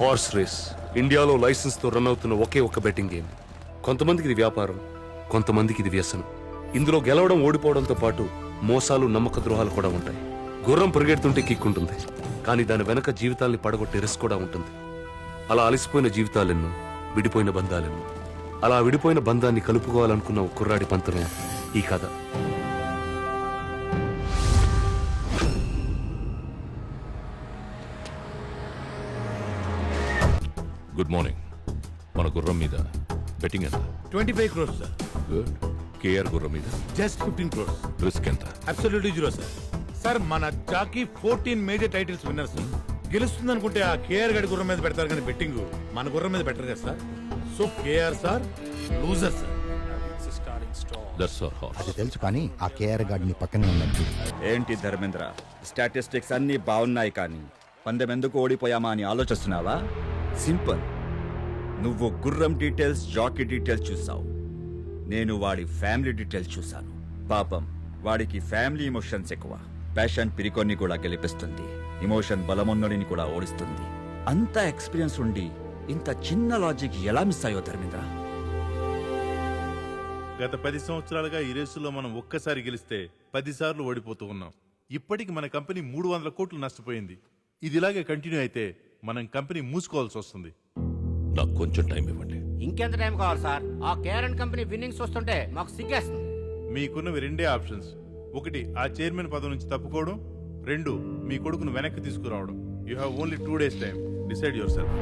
Horse race ఇండియాలో licence తో run అవుతున్న ఒకే ఒక్క బెట్టింగ్ గేమ్. కొంతమందికి ఇది వ్యాపారం, కొంతమందికి ఇది వ్యసనం. ఇందులో గెలవడం ఓడిపోవడంతో పాటు మోసాలు, నమ్మక ద్రోహాలు కూడా ఉంటాయి. గుర్రం పరిగెడుతుంటే కిక్కుంటుంది, కానీ దాని వెనక జీవితాల్ని పడగొట్టే రిస్క్ కూడా ఉంటుంది. అలా అలసిపోయిన జీవితాలెన్నో, విడిపోయిన బంధాలెన్నో. అలా విడిపోయిన బంధాన్ని కలుపుకోవాలనుకున్న ఒక కుర్రాడి పంతమే ఈ కథ. Good morning. మన గుర్రం మీద బెట్టింగ్ ఎంత? 25 crores సార్. గుడ్. కేఆర్ గుర్రం మీద జస్ట్ 15 crores. రిస్క్ ఎంత? Absolutely zero sir. సార్ మన jockey 14 major titles winner sir. గెలుస్తుంది అనుకుంటే ఆ కేఆర్ గడి గుర్రం మీద పెడతారు కానీ బెట్టింగ్ మన గుర్రం మీద పెట్టరు కదా sir. So KR sir loser sir. That's our horse. అది తెలుసు కానీ ఆ కేఆర్ గార్డ్ పక్కనే ఉన్నట్టు. ఏంటి ధర్మేంద్ర, స్టాటిస్టిక్స్ అన్నీ బాగున్నాయి కానీ పందెం ఎందుకు ఓడిపోయామా అని ఆలోచిస్తున్నావా? సింపుల్. నువ్వు గుర్రం డీటెయిల్స్, జాకీ డీటెయిల్స్ చూసావు, నేను వాడి ఫ్యామిలీ డీటెయిల్స్ చూశాను. పాపం వాడికి ఫ్యామిలీ ఎమోషన్స్ ఎక్కువ. ప్యాషన్ పిరికొన్ని కూడా గెలిపిస్తుంది, ఎమోషన్ బలమున్నడిని కూడా ఓడిస్తుంది. అంత ఎక్స్పీరియన్స్ ఉండి ఇంత చిన్న లాజిక్ ఎలా మిస్ అయ్యో ధర్మేంద్ర? గత 10 సంవత్సరాలుగా ఈ రేసులో మనం ఒక్కసారి గెలిస్తే 10 సార్లు ఓడిపోతూ ఉన్నాం. ఇప్పటికి మన కంపెనీ 300 కోట్లు నష్టపోయింది. ఇది ఇలాగే కంటిన్యూ అయితే మనం కంపెనీ మూసుకోవాల్సి వస్తుంది. నాకు కొంచెం టైం ఇవ్వండి. ఇంకెంత టైం కావాలి సార్? ఆ కేఆర్ఎన్ కంపెనీ విన్నింగ్స్ వస్తుంటే మాకు సిగ్గేస్తుంది. మీకున్నవి రెండే ఆప్షన్స్. ఒకటి ఆ చైర్మన్ పదవి నుంచి తప్పుకోవడం, 2 మీ కొడుకును వెనక్కి తీసుకురావడం. You have only 2 days time. Decide your self.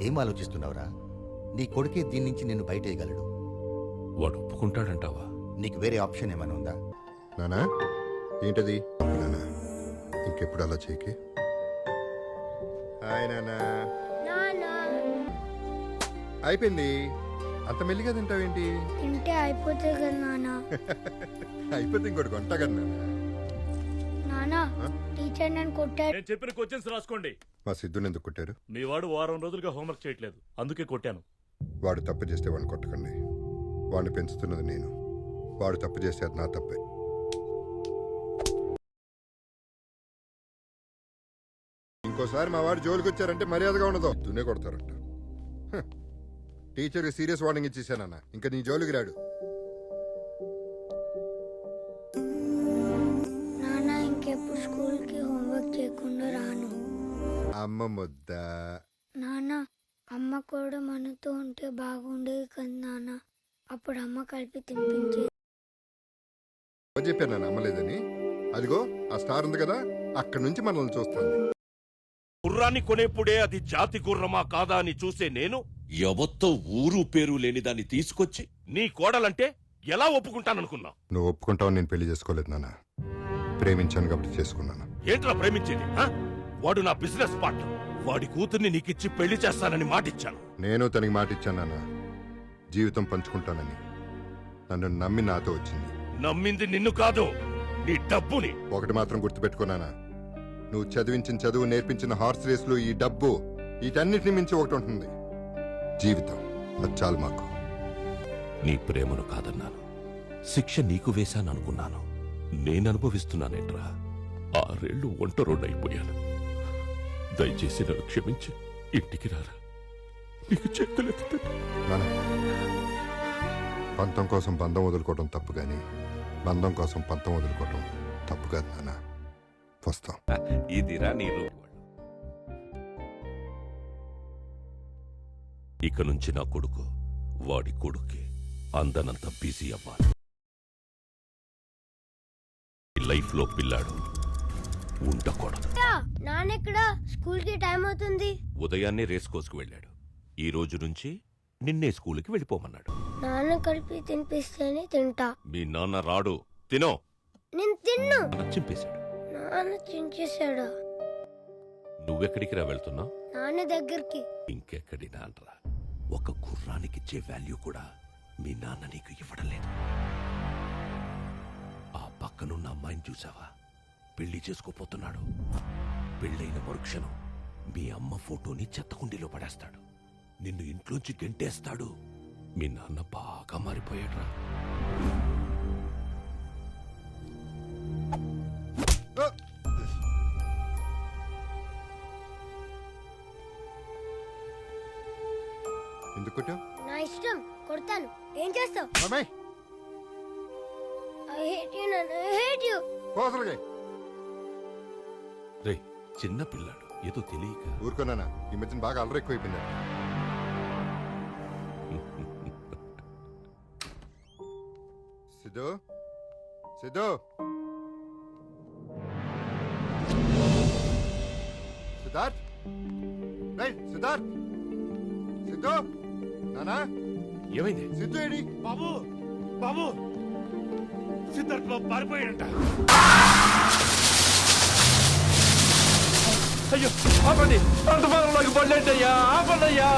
ఏం ఆలోచిస్తున్నావురా? నీ కొడుకే దీని నుంచి నిన్ను బయటేయగలడు. వాడు ఒప్పుకుంటాడంటావా? నీకు వేరే ఆప్షన్ ఏమైనా ఉందా? నానా ఏంటది? నానా ఇంకెప్పుడు అలా చేయకి. హాయ్ నానా. అయిపోయింది. అంత మెల్లిగా తింటావేంటి? తింటే అయిపోతుంది కదా నాన్న. అయిపోతే ఇంకోటి కొంట కదా నాన్న. టీచర్ నన్ను కొట్టారు. నేను చెప్పిన క్వశ్చన్స్ రాసుకోండి. మా సిద్ధుని ఎందుకు కొట్టారు? మీ వాడు వారం రోజులుగా హోంవర్క్ చేయట్లేదు, అందుకే కొట్టాను. వాడు తప్పు చేస్తే వాడిని కొట్టకండి. వాడిని పెంచుతున్నది నేను. వాడు తప్పు చేస్తే అది నా తప్పే. ఇంకోసారి మా వాడు జోలికి వచ్చారంటే మర్యాదగా ఉండదు, దున్నే కొడతారంట. టీచర్కి సీరియస్ వార్నింగ్ ఇచ్చేసానన్న, ఇంకా నీ జోలికి రాడు. నాన్న ఇంకెప్పుడు స్కూల్కి హోంవర్క్ చేయకుండా రాను. అమ్మ ముద్ద. నాన్న అమ్మ కూడా మనతో ఉంటే బాగుండేది కదా నాన్న. అప్పుడు అమ్మ కలిపి తినిపించేది. చెప్పాను నాన్న అమ్మలేదని. అదిగో ఆ స్టార్ ఉంది కదా, అక్కడి నుంచి మనల్ని చూస్తుంది. గుర్రాన్ని కొనేప్పుడే అది జాతి గుర్రమా కాదా అని చూసే నేను ఎవత్తో ఊరు పేరు లేని దాన్ని తీసుకొచ్చి నీ కోడలంటే ఎలా ఒప్పుకుంటాననుకున్నా? నువ్వు ఒప్పుకుంటావు. నేను పెళ్లి చేసుకోలేదు నాన్న, ప్రేమించాను కాబట్టి చేసుకున్నాను. ఏంట్రా ప్రేమించేది? వాడు నా బిజినెస్ పార్ట్నర్. వాడి కూతుర్ని నీకిచ్చి పెళ్లి చేస్తానని మాటిచ్చాను. నేను తనకి మాట ఇచ్చాను నాన్న, జీవితం పంచుకుంటానని. నన్ను నమ్మి నాతో వచ్చింది. నమ్మింది నిన్ను కాదు, నీ డబ్బుని. ఒకటి మాత్రం గుర్తుపెట్టుకున్నానా, నువ్వు చదివించిన చదువు, నేర్పించిన హార్స్ రేసులు, ఈ డబ్బు, వీటన్నిటిని మించి ఒకటి ఉంటుంది, జీవితం. అది చాలు మాకు. నీ ప్రేమను కాదన్నాను, శిక్ష నీకు వేశాననుకున్నాను. నేననుభవిస్తున్నానేంట్రా? 6 ఏళ్లు ఒంటరోడైపోయాను. దయచేసి నన్ను క్షమించి ఇంటికి రారా, నీకు చేతులెత్తుతాను. నాన్న, పంతం కోసం బంధం వదులుకోవడం తప్పు గాని బంధం కోసం పంతం వదులుకోవడం తప్పు కాదు నాన్న. వస్తాం. ఇదిరా నీ రోజు. ఇక నుంచి నా కొడుకు వాడి కొడుక్కి అందనంత బిజీ అవ్వాలి. లైఫ్ లో పిల్లాడు ఉండకూడదు. నాన్నెక్కడ? స్కూల్ కి టైం అవుతుంది. ఉదయాన్నే రేస్ కోసుకు వెళ్ళాడు. ఈ రోజు నుంచి నిన్నే స్కూల్కి వెళ్ళిపోమన్నాడు. నాన్న కలిపి తినిపిస్తేనే తింటా. మీ నాన్న రాడు. తినో. నేను తిన్ను. చింపేశాడు. నాన్న చించేశాడు. నువ్వెక్కడికి రా వెళ్తున్నావు? నాన్న దగ్గరికి. ఇంకెక్కడి నాన్నరా? ఒక గుర్రానికిచ్చే వాల్యూ కూడా మీ నాన్న నీకు ఇవ్వడం లేదు. ఆ పక్కనున్న అమ్మాయిని చూసావా? పెళ్లి చేసుకోపోతున్నాడు. పెళ్ళైన మరుక్షణం మీ అమ్మ ఫోటోని చెత్తకుండీలో పడేస్తాడు. నిన్ను ఇంట్లోంచి గెంటేస్తాడు. మీ నాన్న బాగా మారిపోయాడురా. ఎందుకు కొట్టావు? నా ఇష్టం, కొడతాను. ఏం చేస్తావు? అమ్మాయి ఐ హేట్ యు నాన్న, ఐ హేట్ యు. పోసలుగా రే చిన్న పిల్లాడు ఏదో తెలియక. ఊరుకున్నానా, ఈ మధ్యన బాగా అల్లరి ఎక్కువైపోయింది. సిద్ధు సిద్ధు సిద్ధార్థ్, రేయ్ సిద్ధార్థ్, సిద్ధు, నానా ఏమైంది? సిద్ధు ఏడి? బాబు బాబు సిద్ధార్థ్ బాబు పారిపోయాడంట. అయ్యో ఆపండి, అంతమానంలోకి పడలేంటయ్యా, ఆపండయ్యా.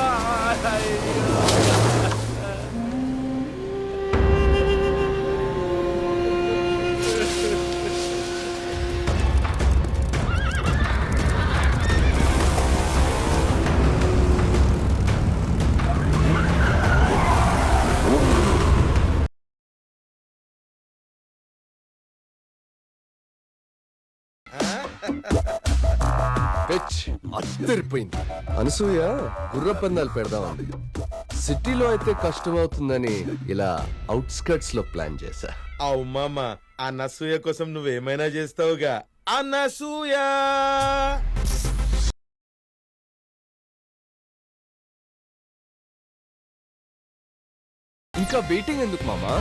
అద్దరిపోయింది. అనసూయ గుర్ర పందాలు పెడదామంది. సిటీలో అయితే కష్టం అవుతుందని ఇలా అవుట్స్కర్ట్స్ లో ప్లాన్ చేశా. అవు మామ, ఆ నసూయ కోసం నువ్వేమైనా చేస్తావుగా. ఆ నసూయ ఇంకా వెయిటింగ్ ఎందుకు మామా?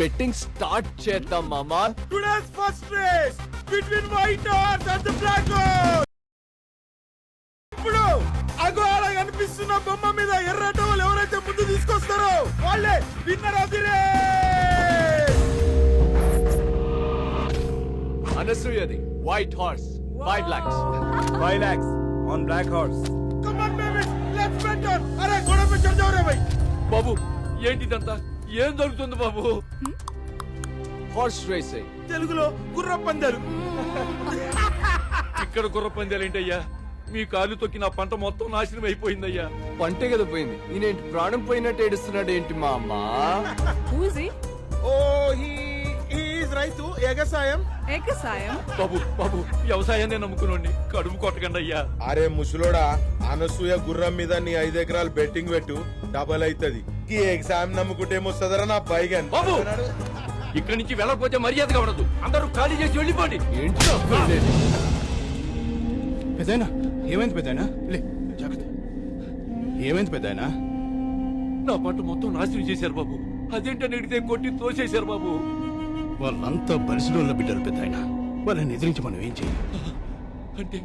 బెట్టింగ్ స్టార్ట్ చేద్దాం మామా. Today's first race between white horse and the black horse. ఇప్పుడు అగో అలా కనిపిస్తున్న బొమ్మ మీద ఎర్ర టవల్ ఎవరైతే ముందు తీసుకొస్తారో వాళ్ళే విన్నర్ ఆఫ్ ది రేస్. అనసూయది white horse 5 lakhs. 5 lakhs on black horse. Come on baby, let's bet on. అరే గోడ पे चढ़ जाओ रे भाई. బాబు ఏంటిదంతా? ఏం జరుగుతుంది బాబు? Horse racing. తెలుగులో గుర్ర పందాలు. ఇక్కడ గుర్ర పందాలేంటయ్యా? మీ కాలు తొక్కి నా పంట మొత్తం నాశనం అయిపోయిందయ్యా. పంటే కదా పోయింది, నేనేంటి ప్రాణం పోయినట్టు ఏడుస్తున్నాడు ఏంటి మా అమ్మ? ఓ హీ ఈజ్ రైతు ఎగసాయం. బాబు బాబు వ్యవసాయాన్ని నమ్ముకునండి, కడుపు కొట్టకండి అయ్యా. అరే ముసలోడా, అనసూయ గుర్రం మీద నీ 5 ఎకరాలు బెట్టింగ్ పెట్టు, డబల్ అవుతుంది. ఈ ఎగ్జామ్ నమ్ముకుంటే ఏమొస్తుందరా నా పైగా. బాబు ఇక్కడి నుంచి వెళ్ళకపోతే మర్యాదగా ఉండదు. అందరూ ఖాళీ చేసి వెళ్ళిపోండి. ఏంటి పెద్దయినా ఏమైంది? పెద్దయినా లే జాగ్రత్త. ఏమైంది పెద్దయినా? నా పంట మొత్తం నాశనం చేశారు బాబు. అదేంటని అడిగితే కొట్టి తోసేశారు బాబు. వాళ్ళంతా బలిసిడోళ్ళ బిడ్డలు పెద్దయినా, వాళ్ళని ఎదిరించి మనం ఏం చేయాలి? అంటే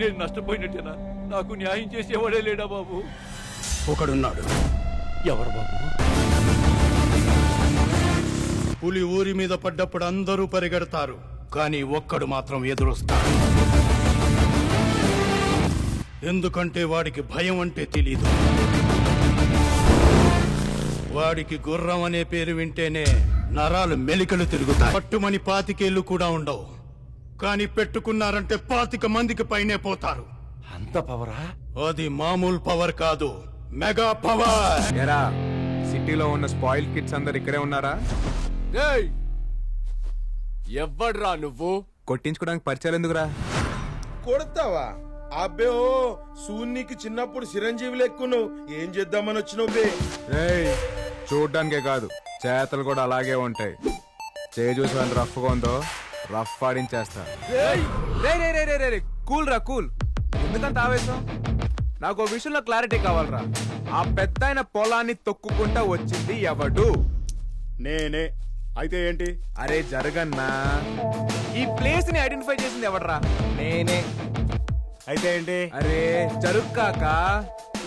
నేను నష్టపోయినట్టేనా? నాకు న్యాయం చేసేవాడే లేడా బాబు? ఒకడున్నాడు. ఎవరు బాబు? పులి ఊరి మీద పడ్డప్పుడు అందరూ పరిగెడతారు, కానీ ఒక్కడు మాత్రం ఎదురొస్తాడు. ఎందుకంటే వాడికి భయం అంటే తెలీదు. వాడికి గుర్రం అనే పేరు వింటేనే నరాలు మెలికలు తిరుగుతాయి. పట్టుమని 25 ఏళ్ళు కూడా ఉండవు, కానీ పెట్టుకున్నారంటే 25 మందికి పైనే పోతారు. అంత పవరా? అది మామూలు పవర్ కాదు, మెగా పవర్. సిటీలో ఉన్న స్పాయిల్ కిడ్స్ అందరు ఇక్కడే ఉన్నారా? ఎవడ్రా నువ్వు? కొట్టించుకోవడానికి పరిచయాలు ఎందుకురా? కొడతావా? అబ్బే ఓ సూన్నికి చిన్నప్పుడు చిరంజీవి లెక్కును. ఏం చేద్దామని వచ్చినావు బే? చూడ్డానికే కాదు, చేతలు కూడా అలాగే ఉంటాయి. చూసి వాళ్ళు రఫ్గా ఉందో రఫ్ ఆడించేస్తా. కూల్ రా కూల్, ఎందుకంత ఆవేశం? నాకు ఓ విషయంలో క్లారిటీ కావాలరా. ఆ పెద్ద పొలాన్ని తొక్కుకుంటా వచ్చింది ఎవడు? నేనే. అయితే ఏంటి? అరే జరగన్నా, ఈ ప్లేస్ ని ఐడెంటిఫై చేసింది ఎవడరా? నేనే. అయితే ఏంటి? అరే జరుక్కాక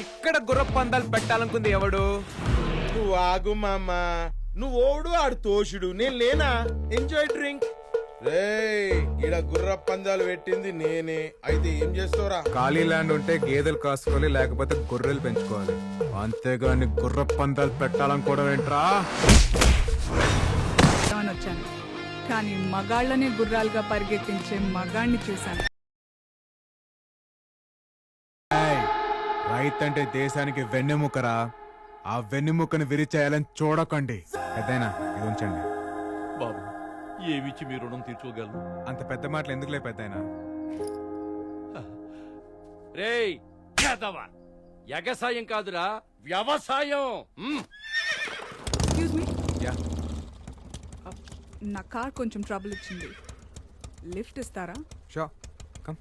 ఇక్కడ గుర్ర పందాలు పెట్టాలనుకుంది ఎవడు? నువ్వు ఆగు మామ, నువ్వు ఓడు ఆడు తోషుడు, నేను లేనా? Enjoy drink. ఈడ గుర్ర పందాలు పెట్టింది నేనే. అయితే ఏం చేస్తావురా? ఖాళీ ల్యాండ్ ఉంటే గేదెలు కాసుకోవాలి, లేకపోతే గొర్రెలు పెంచుకోవాలి. అంతేగాని గుర్ర పందాలు పెట్టాలనుకోవడం ఏంట్రా? వచ్చాను, కానీ మగాళ్ళనే గుర్రాలుగా పరిగెత్తించే మగాణ్ణి చూశాను. రైతంటే దేశానికి వెన్నెముకరా. ఆ వెన్నెముకను విరిచేయాలని చూడకండి. పెద్దయినా ఇది ఉంచండి. బాబు ఏమిచ్చి మీ రుణం తీర్చుకోగలను? అంత పెద్ద మాటలు ఎందుకులే పెద్దయినా. రేయ్ చేద్దావా, ఎగసాయం కాదురా వ్యవసాయం. ఎక్స్క్యూజ్ మీ, యా నా కార్ కొంచెం ట్రబుల్ ఇచ్చింది, లిఫ్ట్ ఇస్తారా? Show come.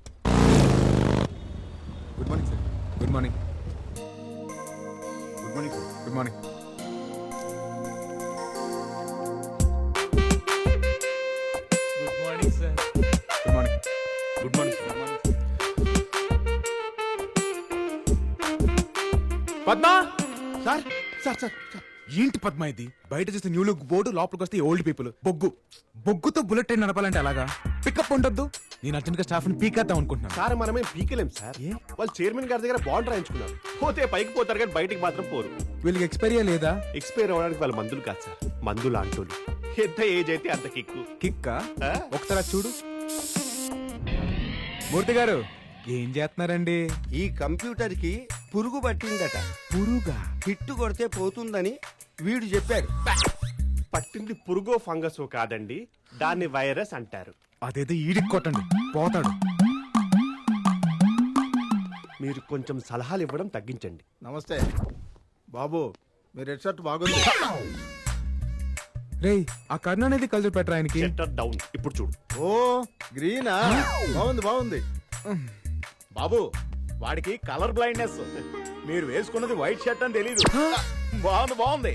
Good morning sir. Good morning. Good morning. Good morning. Good morning sir. Good morning. Good morning sir. Padma sir sir sir sir. ఏంటి పద్మా ఇది? బయట చూస్తే న్యూ లుక్ బోర్డు, లోపలికి వస్తే ఓల్డ్ పీపుల్. బొగ్గుతో బుల్లెట్ ట్రైన్ నడపాలంటే అలాగా? Pickup ఉండొద్దు. నేను అర్జెంట్ గా స్టాఫ్ ని పీకేద్దాం అనుకుంటున్నాను. సార్ మనమేం పీకలేం సార్. వాళ్ళు చైర్మన్ గారి దగ్గర బాండ్ రాయించుకున్నారు. పోతే పైకి పోతారు కానీ బయటికి మాత్రం పోరు. వీళ్ళకి ఎక్స్పైరీ లేదా? ఎక్స్పైర్ అవ్వడానికి వాళ్ళ మందులు కాదు సార్, మందులు అంటోళ్ళు. ఎంత ఏజ్ అయితే అంత కిక్కు. కిక్కా? ఒకసారి చూడు. మూర్తి గారు ఏం చేస్తున్నారండి? ఈ కంప్యూటర్ కి పురుగు పట్టిందట. పురుగా? హిట్ కొడితే పోతుందని వీడు చెప్పాడు. పట్టింది పురుగో ఫంగసో కాదండి, దాన్ని వైరస్ అంటారు. అదేదో ఈడికి కొట్టండి, పోతాడు. మీరు కొంచెం సలహాలు ఇవ్వడం తగ్గించండి. నమస్తే బాబు, మీ రెడ్ షర్ట్ బాగుంది. రేయ్, ఆ కర్ణ అనేది కలిసి పెట్టరా ఆయనకి. Shutter down. ఇప్పుడు చూడు. ఓ గ్రీనా, బాగుంది బాగుంది. బాబు, వాడికి కలర్ బ్లైండ్నెస్. మీరు వేసుకున్నది వైట్ షర్ట్ అని తెలీదు. బాగుంది బాగుంది.